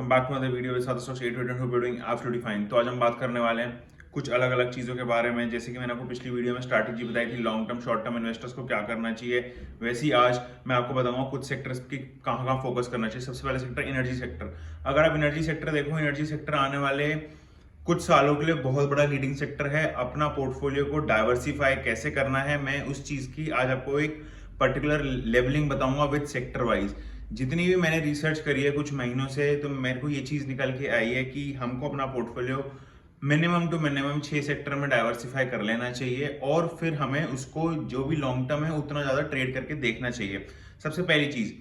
Back to other video with stocks 8 hope doing absolutely fine. तो आज हम बात करने वाले हैं कुछ अलग अलग चीज़ों के बारे में। जैसे कि मैंने आपको पिछली वीडियो में स्ट्रैटेजी बताई थी long term short term investors को क्या करना चाहिए, वैसे ही आज मैं आपको बताऊंगा कुछ सेक्टर्स की कहाँ कहाँ फोकस करना चाहिए। सबसे पहले सेक्टर एनर्जी सेक्टर। अगर आप एनर्जी सेक्टर देखो, एनर्जी सेक्टर आने वाले कुछ सालों के लिए बहुत बड़ा लीडिंग सेक्टर है। अपना पोर्टफोलियो को डाइवर्सिफाई कैसे करना है, मैं उस चीज़ की आज आपको एक पर्टिकुलर लेवलिंग बताऊंगा विद सेक्टर वाइज। जितनी भी मैंने रिसर्च करी है कुछ महीनों से, तो मेरे को ये चीज़ निकल के आई है कि हमको अपना portfolio minimum to minimum 6 sector में डाइवर्सिफाई कर लेना चाहिए और फिर हमें उसको जो भी लॉन्ग टर्म है उतना ज़्यादा ट्रेड करके देखना चाहिए। सबसे पहली चीज़,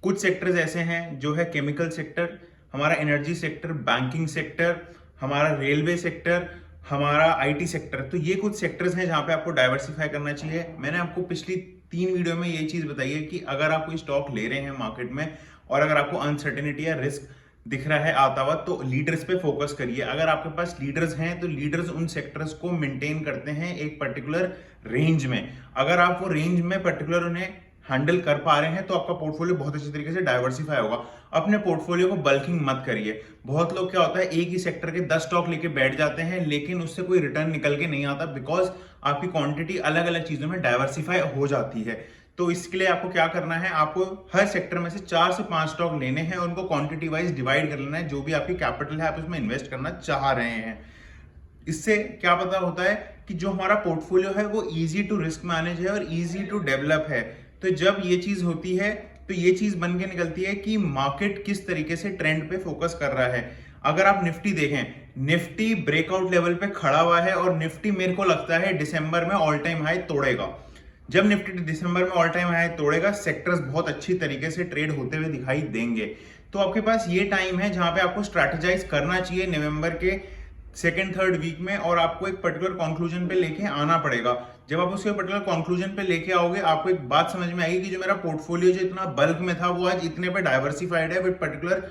कुछ सेक्टर्स ऐसे हैं जो है केमिकल सेक्टर, हमारा एनर्जी सेक्टर, बैंकिंग सेक्टर, हमारा रेलवे सेक्टर, हमारा आईटी सेक्टर। तो ये कुछ सेक्टर्स हैं जहां पे आपको डाइवर्सिफाई करना चाहिए। मैंने आपको पिछली 3 वीडियो में ये चीज बताई है कि अगर आप कोई स्टॉक ले रहे हैं मार्केट में और अगर आपको अनसर्टेनिटी या रिस्क दिख रहा है आता हुआ, तो लीडर्स पे फोकस करिए। अगर आपके पास लीडर्स हैं तो लीडर्स उन सेक्टर्स को मेंटेन करते हैं एक पर्टिकुलर रेंज में। अगर आप वो रेंज में पर्टिकुलर उन्हें हैंडल कर पा रहे हैं तो आपका पोर्टफोलियो बहुत अच्छी तरीके से डाइवर्सिफाई होगा। अपने पोर्टफोलियो को बल्किंग मत करिए। बहुत लोग क्या होता है, एक ही सेक्टर के 10 स्टॉक लेके बैठ जाते हैं लेकिन उससे कोई रिटर्न निकल के नहीं आता, बिकॉज आपकी क्वांटिटी अलग अलग चीजों में डाइवर्सिफाई हो जाती है। तो इसके लिए आपको क्या करना है, आपको हर सेक्टर में से 4 से 5 स्टॉक लेने हैं और उनको क्वांटिटी वाइज डिवाइड कर लेना है। जो भी आपकी कैपिटल है आप उसमें इन्वेस्ट करना चाह रहे हैं। इससे क्या पता होता है कि जो हमारा पोर्टफोलियो है वो इजी टू रिस्क मैनेज है और इजी टू डेवलप है। तो जब ये चीज होती है तो ये चीज बन के निकलती है कि मार्केट किस तरीके से ट्रेंड पे फोकस कर रहा है। अगर आप निफ्टी देखें, निफ्टी ब्रेकआउट लेवल पे खड़ा हुआ है और निफ्टी मेरे को लगता है दिसंबर में ऑल टाइम हाई तोड़ेगा। जब निफ्टी दिसंबर में ऑल टाइम हाई तोड़ेगा, सेक्टर्स बहुत अच्छी तरीके से ट्रेड होते हुए दिखाई देंगे। तो आपके पास ये टाइम है जहां पे आपको स्ट्रैटेजाइज करना चाहिए नवंबर के सेकेंड थर्ड वीक में, और आपको एक पर्टिकुलर कंक्लूजन पे लेके आना पड़ेगा। जब आप उसके पर्टिकुलर कंक्लूजन पे लेके आओगे, आपको एक बात समझ में आएगी कि जो मेरा पोर्टफोलियो जो इतना बल्क में था वो आज इतने पे डाइवर्सिफाइड है with particular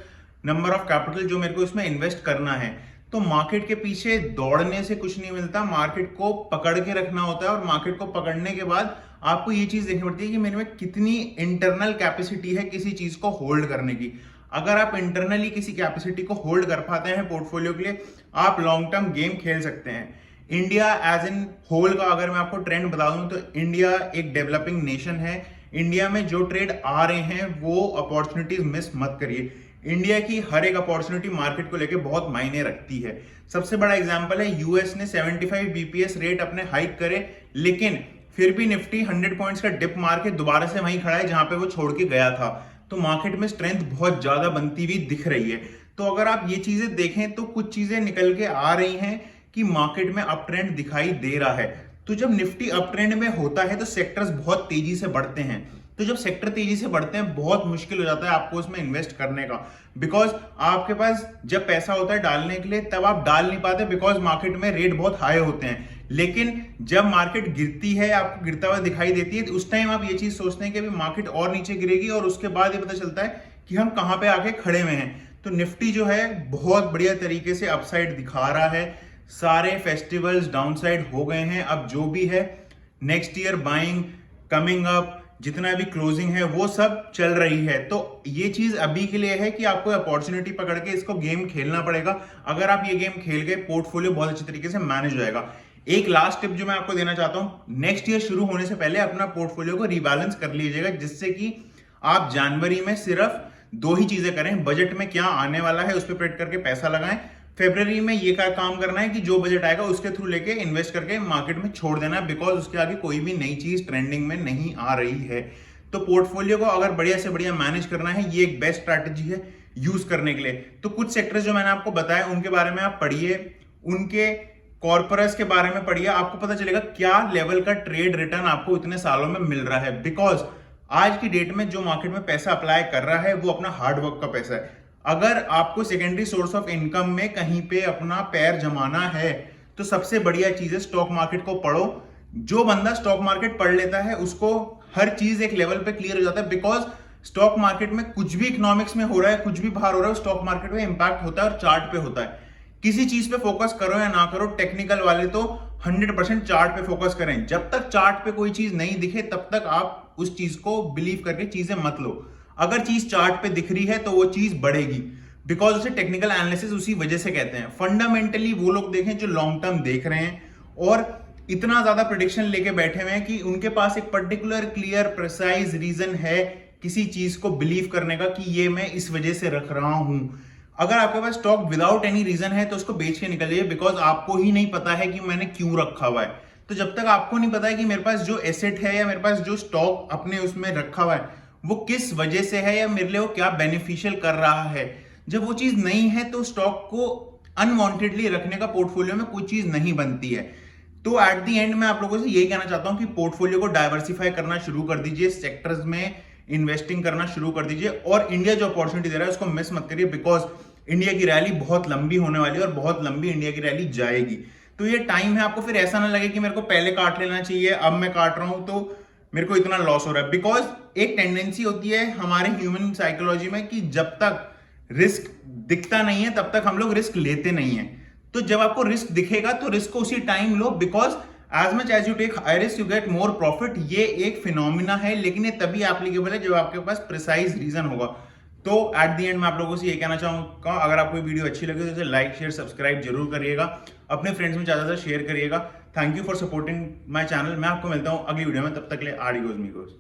number of capital जो मेरे को इसमें इन्वेस्ट करना है। तो मार्केट के पीछे दौड़ने से कुछ नहीं मिलता, मार्केट को पकड़ के रखना होता है और मार्केट को पकड़ने के बाद आपको ये चीज देखनी पड़ती है कि मेरे में कितनी इंटरनल कैपेसिटी है किसी चीज को होल्ड करने की। अगर आप इंटरनली किसी कैपेसिटी को होल्ड कर पाते हैं पोर्टफोलियो के लिए, आप लॉन्ग टर्म गेम खेल सकते हैं। इंडिया एज इन होल का अगर मैं आपको ट्रेंड बता दूं तो इंडिया एक डेवलपिंग नेशन है। इंडिया में जो ट्रेड आ रहे हैं वो अपॉर्चुनिटीज मिस मत करिए। इंडिया की हर एक अपॉर्चुनिटी मार्केट को लेकर बहुत मायने रखती है। सबसे बड़ा एग्जांपल है, यूएस ने 75 बीपीएस रेट अपने हाइक करे, लेकिन फिर भी निफ्टी 100 पॉइंट्स का डिप मार के दोबारा से वहीं खड़ा है जहां पे वो छोड़ के गया था। तो मार्केट में स्ट्रेंथ बहुत ज्यादा बनती हुई दिख रही है। तो अगर आप ये चीजें देखें तो कुछ चीजें निकल के आ रही हैं कि मार्केट में अप ट्रेंड दिखाई दे रहा है। तो जब निफ्टी अप ट्रेंड में होता है तो सेक्टर्स बहुत तेजी से बढ़ते हैं। तो जब सेक्टर तेजी से बढ़ते हैं बहुत मुश्किल हो जाता है आपको उसमें इन्वेस्ट करने का, बिकॉज आपके पास जब पैसा होता है डालने के लिए तब आप डाल नहीं पाते, बिकॉज मार्केट में रेट बहुत हाई होते हैं। लेकिन जब मार्केट गिरती है, आपको गिरता हुआ दिखाई देती है, तो उस टाइम आप ये चीज सोचते हैं कि अभी मार्केट और नीचे गिरेगी और उसके बाद ये पता चलता है कि हम कहां पे आके खड़े हुए हैं। तो निफ्टी जो है बहुत बढ़िया तरीके से अपसाइड दिखा रहा है। सारे फेस्टिवल्स डाउनसाइड हो गए हैं। अब जो भी है next year buying coming up, जितना भी क्लोजिंग है वो सब चल रही है। तो ये चीज अभी के लिए है कि आपको अपॉर्चुनिटी पकड़ के इसको गेम खेलना पड़ेगा। अगर आप ये गेम खेल गए, पोर्टफोलियो बहुत अच्छी तरीके से मैनेज हो जाएगा। एक लास्ट टिप जो मैं आपको देना चाहता हूं, नेक्स्ट ईयर शुरू होने से पहले अपना पोर्टफोलियो को रीबैलेंस कर लीजिएगा, जिससे कि आप जनवरी में सिर्फ 2 ही चीजें करें। बजट में क्या आने वाला है उस पर प्रेडिक्ट करके पैसा लगाएं। फरवरी में ये क्या काम करना है कि जो बजट आएगा उसके थ्रू लेके इन्वेस्ट करके मार्केट में छोड़ देना है, बिकॉज उसके आगे कोई भी नई चीज ट्रेंडिंग में नहीं आ रही है। तो पोर्टफोलियो को अगर बढ़िया से बढ़िया मैनेज करना है, ये एक बेस्ट स्ट्रैटेजी है यूज करने के लिए। तो कुछ सेक्टर्स जो मैंने आपको बताया उनके बारे में आप पढ़िए, उनके कॉर्पोरेट्स के बारे में पढ़िए, आपको पता चलेगा क्या लेवल का ट्रेड रिटर्न आपको इतने सालों में मिल रहा है। बिकॉज आज की डेट में जो मार्केट में पैसा अप्लाई कर रहा है वो अपना हार्डवर्क का पैसा है। अगर आपको सेकेंडरी सोर्स ऑफ इनकम में कहीं पे अपना पैर जमाना है तो सबसे बढ़िया चीज है स्टॉक मार्केट को पढ़ो। जो बंदा स्टॉक मार्केट पढ़ लेता है उसको हर चीज एक लेवल पे क्लियर हो जाता है, बिकॉज स्टॉक मार्केट में कुछ भी इकोनॉमिक्स में हो रहा है, कुछ भी बाहर हो रहा है, स्टॉक मार्केट में इंपैक्ट होता है और चार्ट पे होता है। किसी चीज पे फोकस करो या ना करो, टेक्निकल वाले तो 100% चार्ट पे फोकस करें। जब तक चार्ट पे कोई चीज नहीं दिखे तब तक आप उस चीज को बिलीव करके चीजें मत लो। अगर चीज चार्ट पे दिख रही है तो वो चीज बढ़ेगी, बिकॉज उसे टेक्निकल एनालिसिस उसी वजह से कहते हैं। फंडामेंटली वो लोग देखें जो लॉन्ग टर्म देख रहे हैं और इतना ज्यादा प्रेडिक्शन लेके बैठे हुए हैं कि उनके पास एक पर्टिकुलर क्लियर प्रिसाइज रीजन है किसी चीज को बिलीव करने का कि ये मैं इस वजह से रख रहा हूं। अगर आपके पास स्टॉक विदाउट एनी रीजन है तो उसको बेच के निकल जाइए, बिकॉज आपको ही नहीं पता है कि मैंने क्यों रखा हुआ है। तो जब तक आपको नहीं पता है कि मेरे पास जो एसेट है या मेरे पास जो स्टॉक अपने उसमें रखा हुआ है वो किस वजह से है या मेरे लिए वो क्या बेनिफिशियल कर रहा है, जब वो चीज नहीं है तो स्टॉक को अनवांटेडली रखने का पोर्टफोलियो में कोई चीज नहीं बनती है। तो एट द एंड मैं आप लोगों से यही कहना चाहता हूं कि पोर्टफोलियो को डाइवर्सिफाई करना शुरू कर दीजिए, सेक्टर्स में इन्वेस्टिंग करना शुरू कर दीजिए और इंडिया जो अपॉर्चुनिटी दे रहा है उसको मिस मत करिए, बिकॉज इंडिया की रैली बहुत लंबी होने वाली है और बहुत लंबी इंडिया की रैली जाएगी। तो ये टाइम है, आपको फिर ऐसा ना लगे कि मेरे को पहले काट लेना चाहिए, अब मैं काट रहा हूं तो मेरे को इतना लॉस हो रहा है। बिकॉज एक टेंडेंसी होती है हमारे ह्यूमन साइकोलॉजी में कि जब तक रिस्क दिखता नहीं है तब तक हम लोग रिस्क लेते नहीं है। तो जब आपको रिस्क दिखेगा तो रिस्क को उसी टाइम लो, because as much as you take high risk you get more profit. ये एक फिनोमिना है, लेकिन ये तभी एप्लीकेबल है जब आपके पास प्रिसाइज रीजन होगा। तो एट द एंड मैं आप लोगों से ये कहना चाहूंगा, अगर आपको ये वीडियो अच्छी लगे तो इसे लाइक शेयर सब्सक्राइब जरूर करिएगा, अपने फ्रेंड्स में ज्यादा शेयर करिएगा। Thank you for supporting my channel. मैं आपको मिलता हूं अगली वीडियो में, तब तक के लिए आडियोस मीगोस।